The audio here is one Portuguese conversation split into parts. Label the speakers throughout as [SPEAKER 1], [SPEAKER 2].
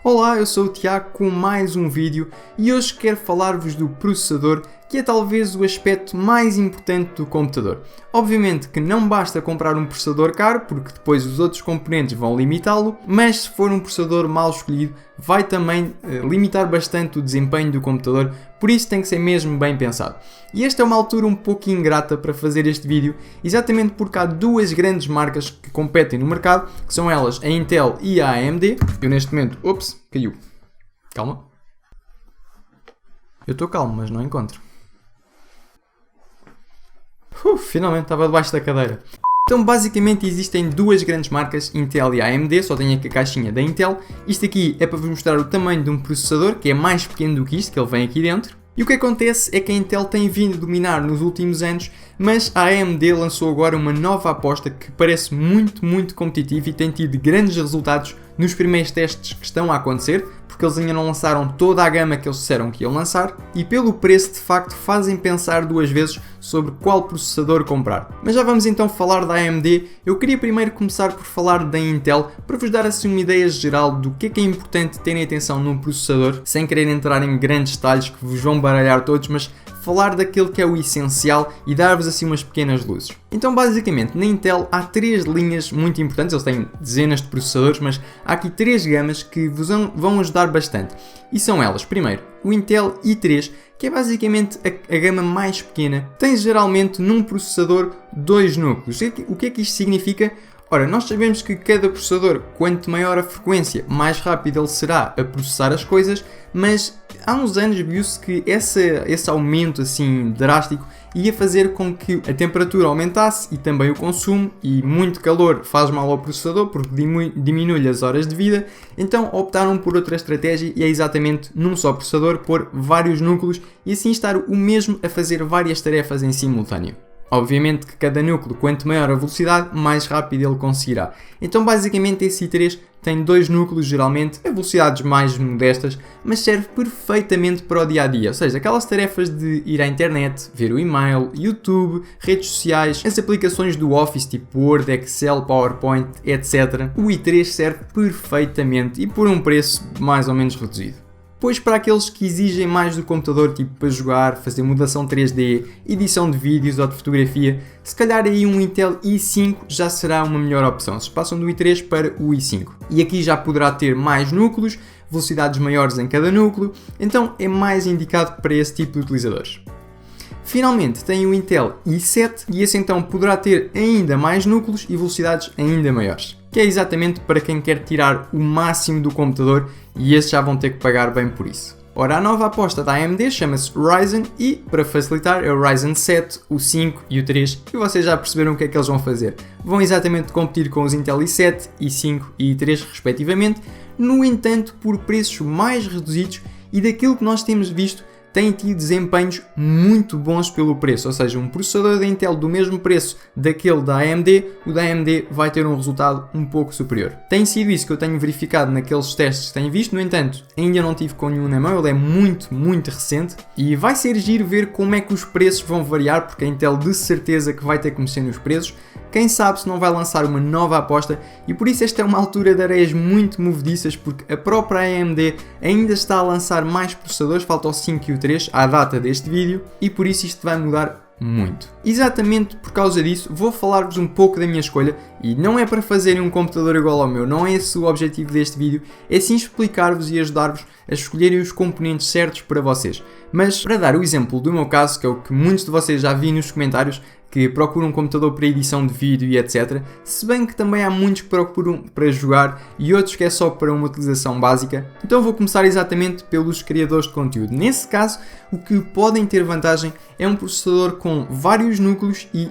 [SPEAKER 1] Olá, eu sou o Tiago com mais um vídeo e hoje quero falar-vos do processador, que é talvez o aspecto mais importante do computador. Obviamente que não basta comprar um processador caro, porque depois os outros componentes vão limitá-lo, mas se for um processador mal escolhido, vai também limitar bastante o desempenho do computador, por isso tem que ser mesmo bem pensado. E esta é uma altura um pouco ingrata para fazer este vídeo, exatamente porque há duas grandes marcas que competem no mercado, que são elas a Intel e a AMD. Eu neste momento, caiu. Calma. Eu estou calmo, mas não encontro. Finalmente estava debaixo da cadeira. Então basicamente existem duas grandes marcas, Intel e AMD, só tenho aqui a caixinha da Intel. Isto aqui é para vos mostrar o tamanho de um processador, que é mais pequeno do que isto, que ele vem aqui dentro. E o que acontece é que a Intel tem vindo a dominar nos últimos anos, mas a AMD lançou agora uma nova aposta que parece muito competitiva e tem tido grandes resultados nos primeiros testes que estão a acontecer, porque eles ainda não lançaram toda a gama que eles disseram que iam lançar, e pelo preço de facto fazem pensar duas vezes sobre qual processador comprar. Mas já vamos então falar da AMD. Eu queria primeiro começar por falar da Intel, para vos dar assim uma ideia geral do que é importante terem atenção num processador, sem querer entrar em grandes detalhes que vos vão baralhar todos, mas falar daquilo que é o essencial e dar-vos assim umas pequenas luzes. Então basicamente na Intel há três linhas muito importantes, eles têm dezenas de processadores, mas há aqui três gamas que vos vão ajudar bastante. E são elas, primeiro, o Intel i3, que é basicamente a gama mais pequena, tem geralmente num processador 2 núcleos. O que é que isto significa? Ora, nós sabemos que cada processador, quanto maior a frequência, mais rápido ele será a processar as coisas, mas há uns anos viu-se que esse aumento assim drástico ia fazer com que a temperatura aumentasse e também o consumo, e muito calor faz mal ao processador porque diminui-lhe as horas de vida. Então optaram por outra estratégia e é exatamente num só processador pôr vários núcleos e assim estar o mesmo a fazer várias tarefas em simultâneo. Obviamente que cada núcleo, quanto maior a velocidade, mais rápido ele conseguirá. Então basicamente esse i3 tem dois núcleos geralmente, a velocidades mais modestas, mas serve perfeitamente para o dia a dia. Ou seja, aquelas tarefas de ir à internet, ver o e-mail, YouTube, redes sociais, as aplicações do Office tipo Word, Excel, PowerPoint, etc. O i3 serve perfeitamente e por um preço mais ou menos reduzido. Pois para aqueles que exigem mais do computador, tipo para jogar, fazer modelação 3D, edição de vídeos ou de fotografia, se calhar aí um Intel i5 já será uma melhor opção, se passam do i3 para o i5. E aqui já poderá ter mais núcleos, velocidades maiores em cada núcleo, então é mais indicado para esse tipo de utilizadores. Finalmente tem o Intel i7 e esse então poderá ter ainda mais núcleos e velocidades ainda maiores, que é exatamente para quem quer tirar o máximo do computador, e esses já vão ter que pagar bem por isso. Ora, a nova aposta da AMD chama-se Ryzen e, para facilitar, é o Ryzen 7, o 5 e o 3, e vocês já perceberam o que é que eles vão fazer. Vão exatamente competir com os Intel i7, i5 e i3 respectivamente, no entanto por preços mais reduzidos, e daquilo que nós temos visto tem tido desempenhos muito bons pelo preço, ou seja, um processador da Intel do mesmo preço daquele da AMD, o da AMD vai ter um resultado um pouco superior. Tem sido isso que eu tenho verificado naqueles testes que tenho visto, no entanto, ainda não tive com nenhum na mão, ele é muito recente e vai ser giro ver como é que os preços vão variar, porque a Intel de certeza que vai ter que mexer nos preços. Quem sabe se não vai lançar uma nova aposta, e por isso esta é uma altura de areias muito movediças, porque a própria AMD ainda está a lançar mais processadores, falta o 5 e o 3 à data deste vídeo, e por isso isto vai mudar muito. Exatamente por causa disso vou falar-vos um pouco da minha escolha, e não é para fazerem um computador igual ao meu, não é esse o objetivo deste vídeo, é sim explicar-vos e ajudar-vos a escolherem os componentes certos para vocês. Mas para dar o exemplo do meu caso, que é o que muitos de vocês já vi nos comentários, que procuram um computador para edição de vídeo e etc. Se bem que também há muitos que procuram para jogar e outros que é só para uma utilização básica. Então vou começar exatamente pelos criadores de conteúdo. Nesse caso, o que podem ter vantagem é um processador com vários núcleos e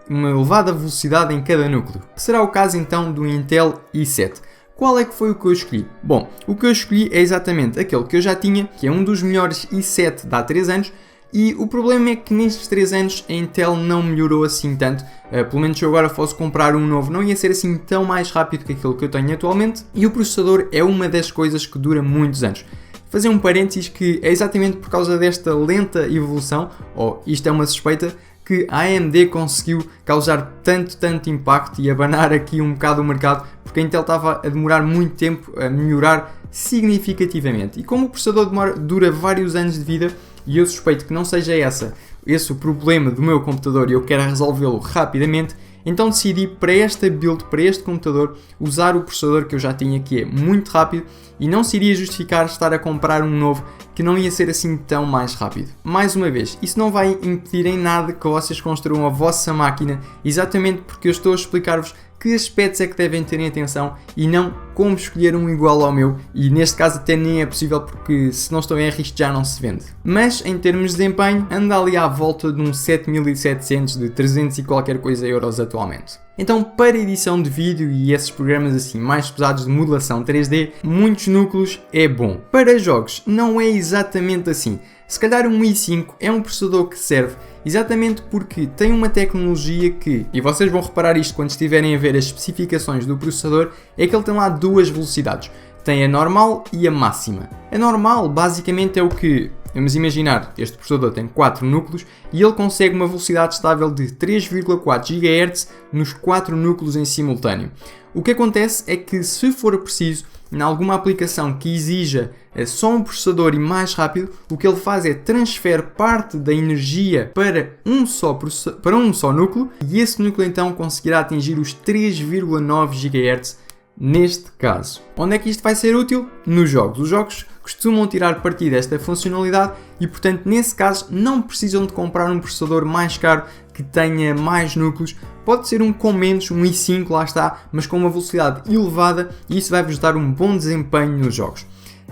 [SPEAKER 1] uma elevada velocidade em cada núcleo. Será o caso então do Intel i7. Qual é que foi o que eu escolhi? Bom, o que eu escolhi é exatamente aquele que eu já tinha, que é um dos melhores i7 de há 3 anos, e o problema é que nestes 3 anos a Intel não melhorou assim tanto, pelo menos se eu agora fosse comprar um novo não ia ser assim tão mais rápido que aquilo que eu tenho atualmente, e o processador é uma das coisas que dura muitos anos. Fazer um parênteses que é exatamente por causa desta lenta evolução, ou isto é uma suspeita, que a AMD conseguiu causar tanto impacto e abanar aqui um bocado o mercado, porque a Intel estava a demorar muito tempo a melhorar significativamente. E como o processador dura vários anos de vida, e eu suspeito que não seja esse o problema do meu computador e eu quero resolvê-lo rapidamente, então decidi para esta build, para este computador, usar o processador que eu já tinha, que é muito rápido, e não se iria justificar estar a comprar um novo que não ia ser assim tão mais rápido. Mais uma vez, isso não vai impedir em nada que vocês construam a vossa máquina, exatamente porque eu estou a explicar-vos que aspectos é que devem ter em atenção e não como escolher um igual ao meu, e neste caso até nem é possível porque se não estou em risco já não se vende. Mas em termos de desempenho anda ali à volta de uns 7700 de 300 e qualquer coisa euros atualmente. Então para edição de vídeo e esses programas assim mais pesados de modelação 3D, muitos núcleos é bom. Para jogos não é exatamente assim. Se calhar um i5 é um processador que serve exatamente porque tem uma tecnologia que, e vocês vão reparar isto quando estiverem a ver as especificações do processador, é que ele tem lá duas velocidades. Tem a normal e a máxima. A normal basicamente é o que, vamos imaginar, este processador tem 4 núcleos e ele consegue uma velocidade estável de 3,4 GHz nos 4 núcleos em simultâneo. O que acontece é que se for preciso, em alguma aplicação que exija só um processador e mais rápido, o que ele faz é transfere parte da energia para um só núcleo e esse núcleo então conseguirá atingir os 3,9 GHz neste caso. Onde é que isto vai ser útil? Nos jogos. Os jogos costumam tirar partido desta funcionalidade e, portanto, nesse caso não precisam de comprar um processador mais caro que tenha mais núcleos. Pode ser um com menos, um i5, lá está, mas com uma velocidade elevada e isso vai-vos dar um bom desempenho nos jogos.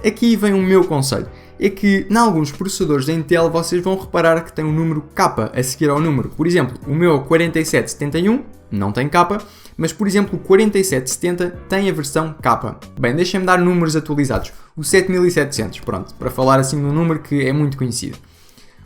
[SPEAKER 1] Aqui vem o meu conselho. É que em alguns processadores da Intel vocês vão reparar que tem um número K a seguir ao número. Por exemplo, o meu 4771 não tem K, mas por exemplo o 4770 tem a versão K. Bem, deixem-me dar números atualizados. O 7700, pronto, para falar assim de um número que é muito conhecido.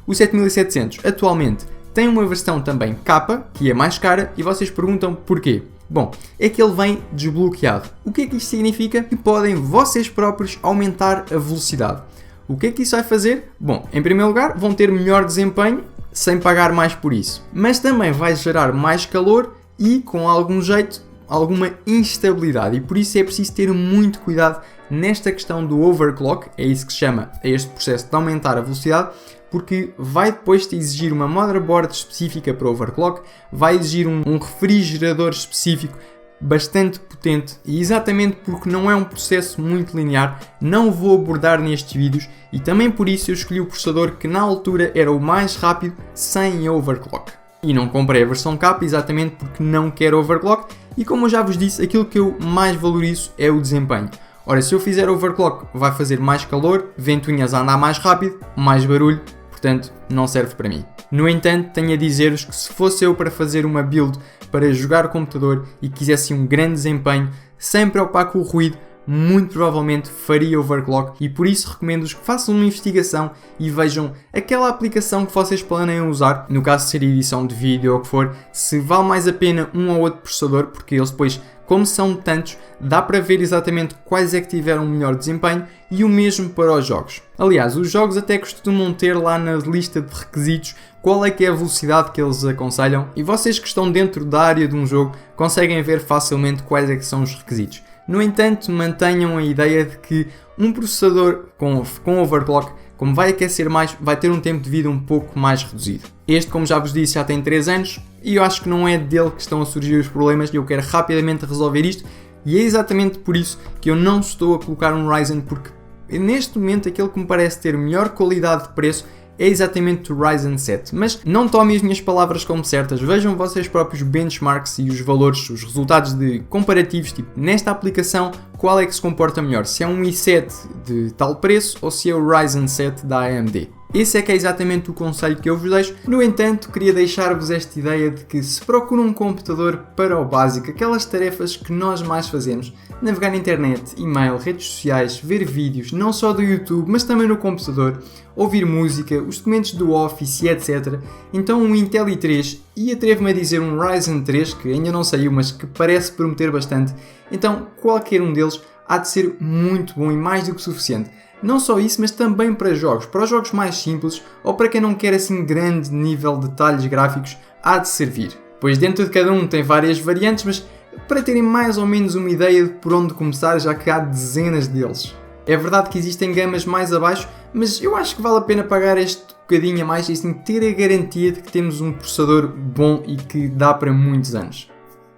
[SPEAKER 1] O 7700 atualmente tem uma versão também K, que é mais cara, e vocês perguntam porquê? Bom, é que ele vem desbloqueado. O que é que isto significa? Que podem vocês próprios aumentar a velocidade. O que é que isso vai fazer? Bom, em primeiro lugar, vão ter melhor desempenho sem pagar mais por isso. Mas também vai gerar mais calor e, com algum jeito, alguma instabilidade. E por isso é preciso ter muito cuidado nesta questão do overclock, é isso que se chama este processo de aumentar a velocidade, porque vai depois te exigir uma motherboard específica para overclock, vai exigir um refrigerador específico bastante potente e exatamente porque não é um processo muito linear, não vou abordar nestes vídeos e também por isso eu escolhi o processador que na altura era o mais rápido sem overclock. E não comprei a versão K exatamente porque não quero overclock e como eu já vos disse, aquilo que eu mais valorizo é o desempenho. Ora, se eu fizer overclock vai fazer mais calor, ventoinhas a andar mais rápido, mais barulho, portanto não serve para mim. No entanto, tenho a dizer-vos que se fosse eu para fazer uma build para jogar computador e quisesse um grande desempenho, sem preocupar com o ruído, muito provavelmente faria overclock e por isso recomendo-vos que façam uma investigação e vejam aquela aplicação que vocês planeiam usar, no caso de ser edição de vídeo ou o que for, se vale mais a pena um ou outro processador, porque eles depois, como são tantos, dá para ver exatamente quais é que tiveram melhor desempenho e o mesmo para os jogos. Aliás, os jogos até costumam ter lá na lista de requisitos qual é que é a velocidade que eles aconselham e vocês que estão dentro da área de um jogo conseguem ver facilmente quais é que são os requisitos. No entanto, mantenham a ideia de que um processador com overclock, como vai aquecer mais, vai ter um tempo de vida um pouco mais reduzido. Este, como já vos disse, já tem 3 anos e eu acho que não é dele que estão a surgir os problemas e eu quero rapidamente resolver isto e é exatamente por isso que eu não estou a colocar um Ryzen, porque neste momento aquele que me parece ter melhor qualidade de preço é exatamente o Ryzen 7, mas não tomem as minhas palavras como certas, vejam vocês próprios benchmarks e os valores, os resultados de comparativos, tipo nesta aplicação qual é que se comporta melhor, se é um i7 de tal preço ou se é o Ryzen 7 da AMD. Esse é que é exatamente o conselho que eu vos deixo. No entanto, queria deixar-vos esta ideia de que se procuram um computador para o básico, aquelas tarefas que nós mais fazemos, navegar na internet, e-mail, redes sociais, ver vídeos, não só do YouTube, mas também no computador, ouvir música, os documentos do Office e etc. Então um Intel i3 e atrevo-me a dizer um Ryzen 3, que ainda não saiu, mas que parece prometer bastante, então qualquer um deles há de ser muito bom e mais do que suficiente. Não só isso, mas também para os jogos mais simples ou para quem não quer assim grande nível de detalhes gráficos, há de servir. Pois dentro de cada um tem várias variantes, mas para terem mais ou menos uma ideia de por onde começar, já que há dezenas deles. É verdade que existem gamas mais abaixo, mas eu acho que vale a pena pagar este bocadinho a mais e assim ter a garantia de que temos um processador bom e que dá para muitos anos.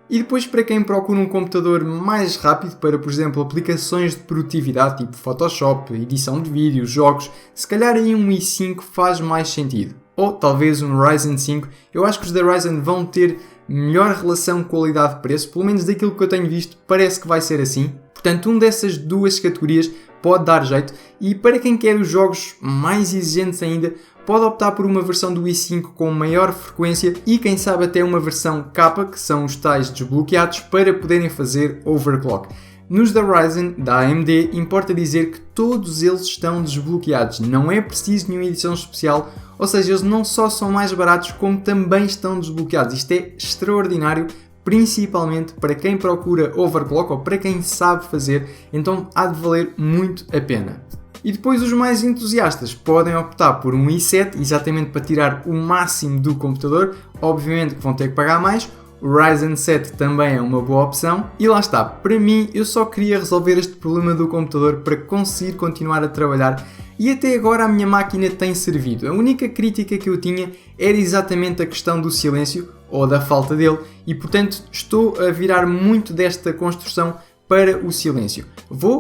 [SPEAKER 1] E depois para quem procura um computador mais rápido para, por exemplo, aplicações de produtividade tipo Photoshop, edição de vídeos, jogos, se calhar aí um i5 faz mais sentido. Ou talvez um Ryzen 5, eu acho que os da Ryzen vão ter melhor relação qualidade-preço, pelo menos daquilo que eu tenho visto parece que vai ser assim. Portanto, dessas duas categorias pode dar jeito e para quem quer os jogos mais exigentes ainda, pode optar por uma versão do i5 com maior frequência e quem sabe até uma versão K, que são os tais desbloqueados, para poderem fazer overclock. Nos da Ryzen, da AMD, importa dizer que todos eles estão desbloqueados, não é preciso nenhuma edição especial, ou seja, eles não só são mais baratos como também estão desbloqueados. Isto é extraordinário, principalmente para quem procura overclock ou para quem sabe fazer, então há de valer muito a pena. E depois os mais entusiastas podem optar por um i7, exatamente para tirar o máximo do computador, obviamente que vão ter que pagar mais. O Ryzen 7 também é uma boa opção e lá está, para mim eu só queria resolver este problema do computador para conseguir continuar a trabalhar e até agora a minha máquina tem servido. A única crítica que eu tinha era exatamente a questão do silêncio ou da falta dele e portanto estou a virar muito desta construção para o silêncio. Vou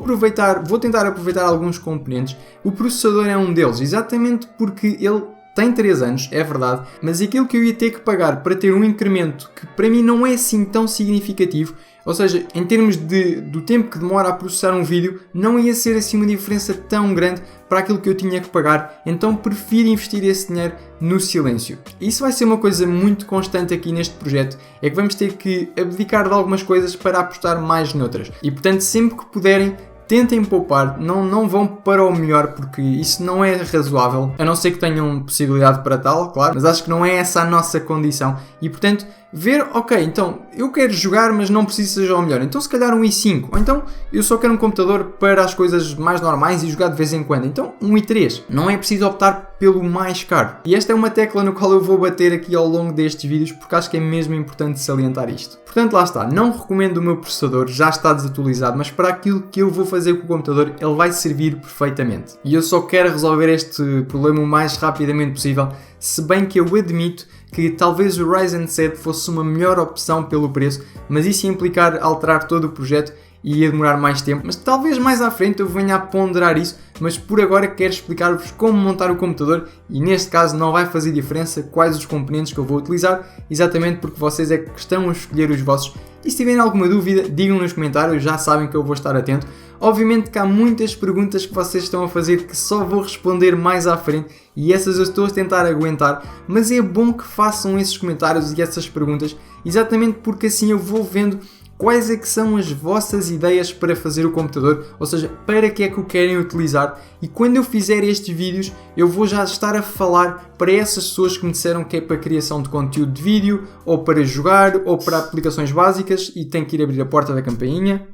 [SPEAKER 1] tentar aproveitar alguns componentes, o processador é um deles, exatamente porque ele tem 3 anos, é verdade, mas aquilo que eu ia ter que pagar para ter um incremento que para mim não é assim tão significativo, ou seja, em termos do tempo que demora a processar um vídeo, não ia ser assim uma diferença tão grande para aquilo que eu tinha que pagar, então prefiro investir esse dinheiro no silêncio. Isso vai ser uma coisa muito constante aqui neste projeto, é que vamos ter que abdicar de algumas coisas para apostar mais noutras. E portanto, sempre que puderem, tentem poupar, não vão para o melhor porque isso não é razoável, a não ser que tenham possibilidade para tal, claro, mas acho que não é essa a nossa condição e portanto ver, ok, então eu quero jogar mas não preciso que seja o melhor, então se calhar um i5, ou então eu só quero um computador para as coisas mais normais e jogar de vez em quando, então um i3, não é preciso optar pelo mais caro. E esta é uma tecla no qual eu vou bater aqui ao longo destes vídeos porque acho que é mesmo importante salientar isto. Portanto lá está, não recomendo o meu processador, já está desatualizado, mas para aquilo que eu vou fazer com o computador ele vai servir perfeitamente. E eu só quero resolver este problema o mais rapidamente possível, se bem que eu admito que talvez o Ryzen 7 fosse uma melhor opção pelo preço, mas isso ia implicar alterar todo o projeto e ia demorar mais tempo, mas talvez mais à frente eu venha a ponderar isso, mas por agora quero explicar-vos como montar o computador e neste caso não vai fazer diferença quais os componentes que eu vou utilizar, exatamente porque vocês é que estão a escolher os vossos. E se tiverem alguma dúvida, digam nos comentários, já sabem que eu vou estar atento. Obviamente que há muitas perguntas que vocês estão a fazer que só vou responder mais à frente e essas eu estou a tentar aguentar, mas é bom que façam esses comentários e essas perguntas, exatamente porque assim eu vou vendo quais é que são as vossas ideias para fazer o computador, ou seja, para que é que o querem utilizar e quando eu fizer estes vídeos eu vou já estar a falar para essas pessoas que me disseram que é para criação de conteúdo de vídeo, ou para jogar, ou para aplicações básicas e tenho que ir abrir a porta da campainha.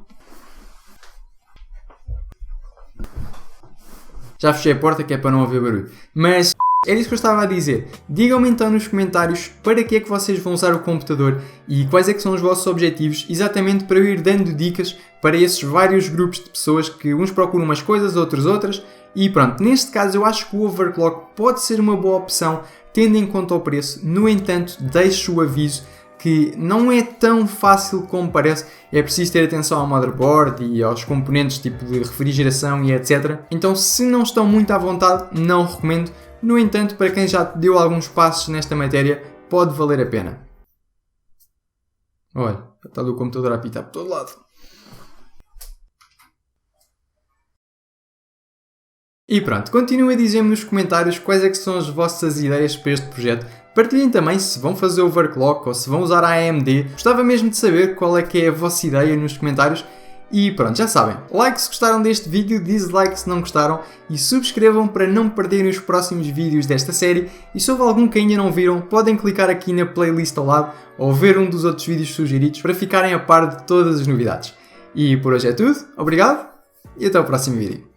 [SPEAKER 1] Já fechei a porta que é para não haver barulho, mas era isso que eu estava a dizer. Digam-me então nos comentários para que é que vocês vão usar o computador e quais é que são os vossos objetivos, exatamente para eu ir dando dicas para esses vários grupos de pessoas que uns procuram umas coisas, outros outras. E pronto, neste caso eu acho que o overclock pode ser uma boa opção, tendo em conta o preço. No entanto, deixo o aviso que não é tão fácil como parece, é preciso ter atenção ao motherboard e aos componentes tipo de refrigeração e etc. Então se não estão muito à vontade, não recomendo. No entanto, para quem já deu alguns passos nesta matéria, pode valer a pena. Olha, está o computador a apitar por todo lado. E pronto, continuem a dizer-me nos comentários quais é que são as vossas ideias para este projeto. Partilhem também se vão fazer overclock ou se vão usar a AMD. Gostava mesmo de saber qual é que é a vossa ideia nos comentários. E pronto, já sabem, like se gostaram deste vídeo, dislike se não gostaram e subscrevam para não perderem os próximos vídeos desta série e se houve algum que ainda não viram, podem clicar aqui na playlist ao lado ou ver um dos outros vídeos sugeridos para ficarem a par de todas as novidades. E por hoje é tudo, obrigado e até o próximo vídeo.